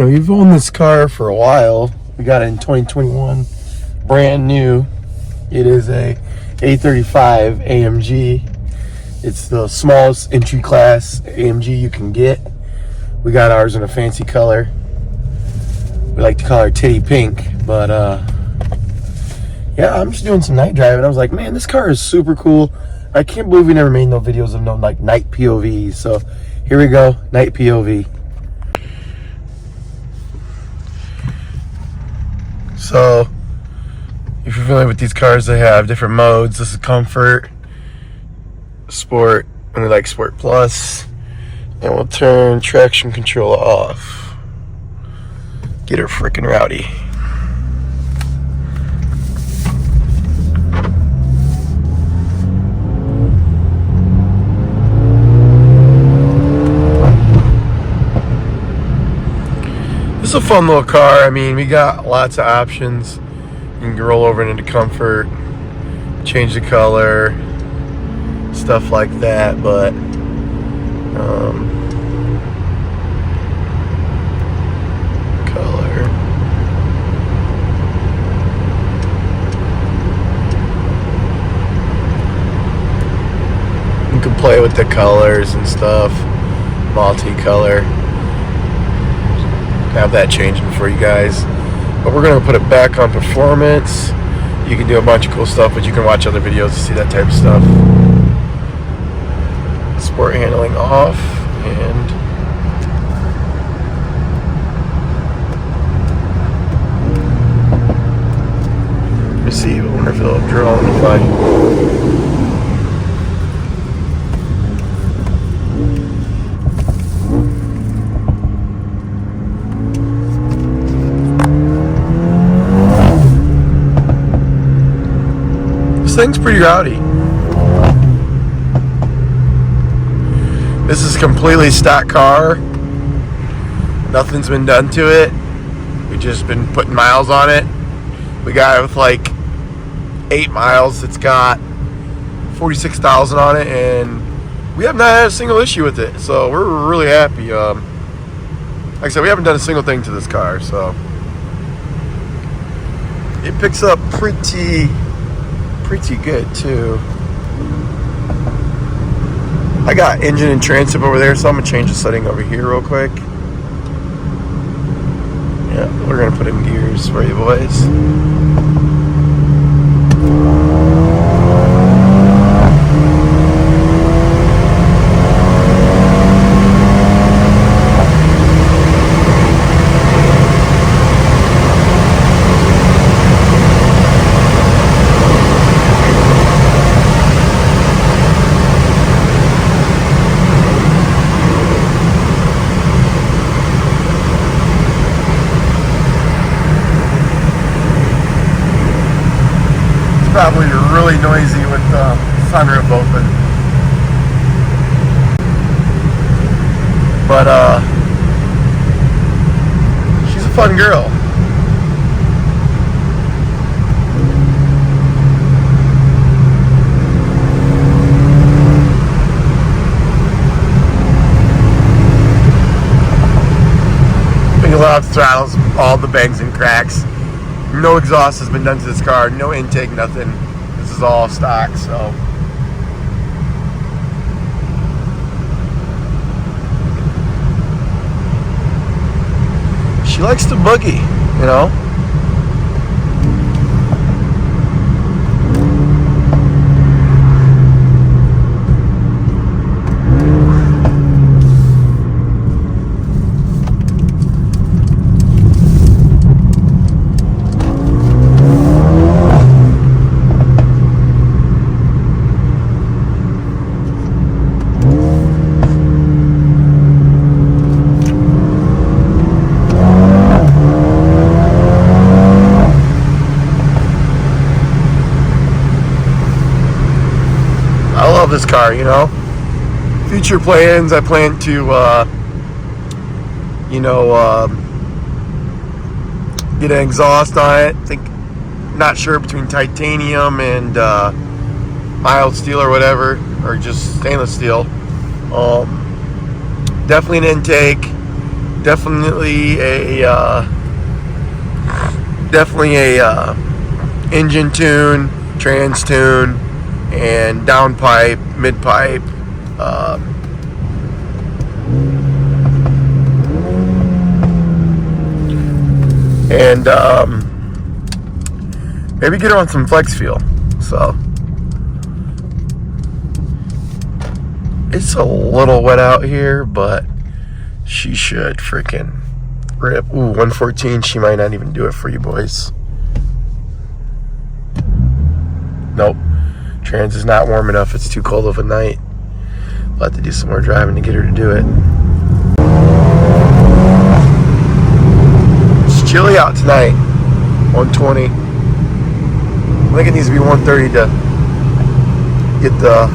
we've owned this car for a while. We got it in 2021, brand new. It is a A35 AMG. It's the smallest entry class AMG you can get. We got ours in a fancy color. We like to call her titty pink, but yeah, I'm just doing some night driving. I was like, man, this car is super cool. I can't believe we never made no videos of no like night POVs. So here we go, night POV. So if you're familiar with these cars, they have different modes. This is comfort, sport, and we like sport plus. And we'll turn traction control off. Get her freaking rowdy. It's a fun little car. I mean, we got lots of options. You can roll over into comfort, change the color, stuff like that. But color. You can play with the colors and stuff. Multicolor. Have that changing for you guys, but we're going to put it back on performance. You can do a bunch of cool stuff, but you can watch other videos to see that type of stuff. Sport handling off, and let's see. I wonder if it'll draw on the fly. Thing's pretty rowdy. This is completely stock car. Nothing's been done to it. We've just been putting miles on it. We got it with like 8 miles. It's got 46,000 on it, and we have not had a single issue with it. So we're really happy. Like I said, we haven't done a single thing to this car, so it picks up pretty good too. I got engine and transit over there, so I'm gonna change the setting over here real quick. Yeah, we're gonna put in gears for you boys. Probably really noisy with the sunroof open, but she's a fun girl. Big loud throttles, all the bangs and cracks. No exhaust has been done to this car, no intake, nothing. This is all stock, so. She likes to boogie, you know? This car, you know. Future plans, I plan to get an exhaust on it. Not sure between titanium and mild steel or whatever, or just stainless steel. Definitely an intake, Definitely a engine tune, trans tune, and downpipe, mid pipe. And maybe get her on some flex fuel. So it's a little wet out here, but she should freaking rip. Ooh, 114. She might not even do it for you boys. Nope. Trans is not warm enough. It's too cold of a night. We'll have to do some more driving to get her to do it. It's chilly out tonight. 120. I think it needs to be 130 to get the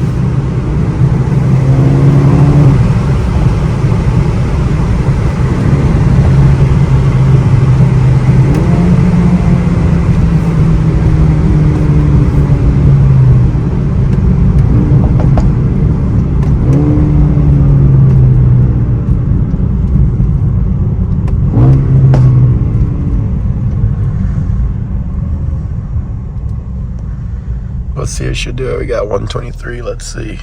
let's see, it should do it. We got 123. Let's see.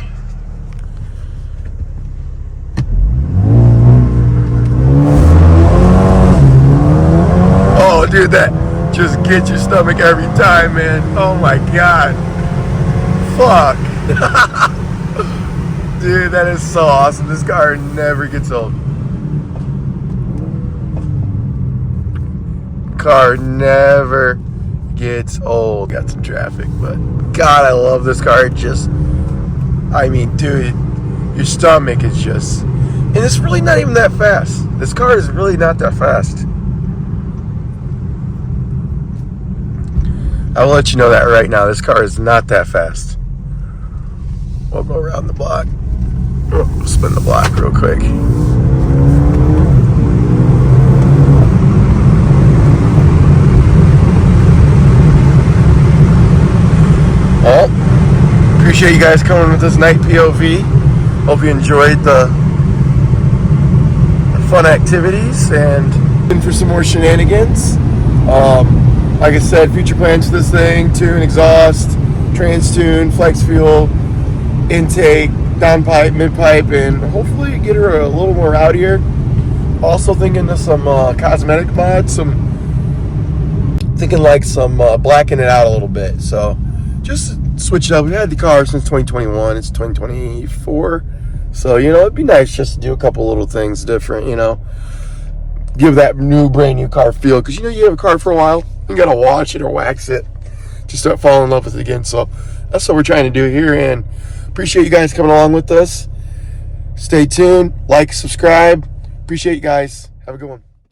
Oh, dude, that just gets your stomach every time, man. Oh my God. Fuck. Dude, that is so awesome. This car never gets old. Car never gets old. Got some traffic, but God, I love this car. It just, I mean, dude, your stomach is just, and it's really not even that fast. This car is really not that fast. I will let you know that right now. This car is not that fast. We'll go around the block. We'll spin the block real quick. Well, appreciate you guys coming with this night POV. Hope you enjoyed the fun activities and in for some more shenanigans. Like I said, future plans for this thing: tune, exhaust, trans tune, flex fuel, intake, downpipe, mid pipe, and hopefully get her a little more rowdier. Also thinking of some cosmetic mods, thinking like some blacken it out a little bit. So just switch it up. We've had the car since 2021. It's 2024. So, you know, it'd be nice just to do a couple little things different, you know. Give that brand new car feel. Because, you know, you have a car for a while. You got to wash it or wax it. Just start falling in love with it again. So that's what we're trying to do here. And appreciate you guys coming along with us. Stay tuned. Like, subscribe. Appreciate you guys. Have a good one.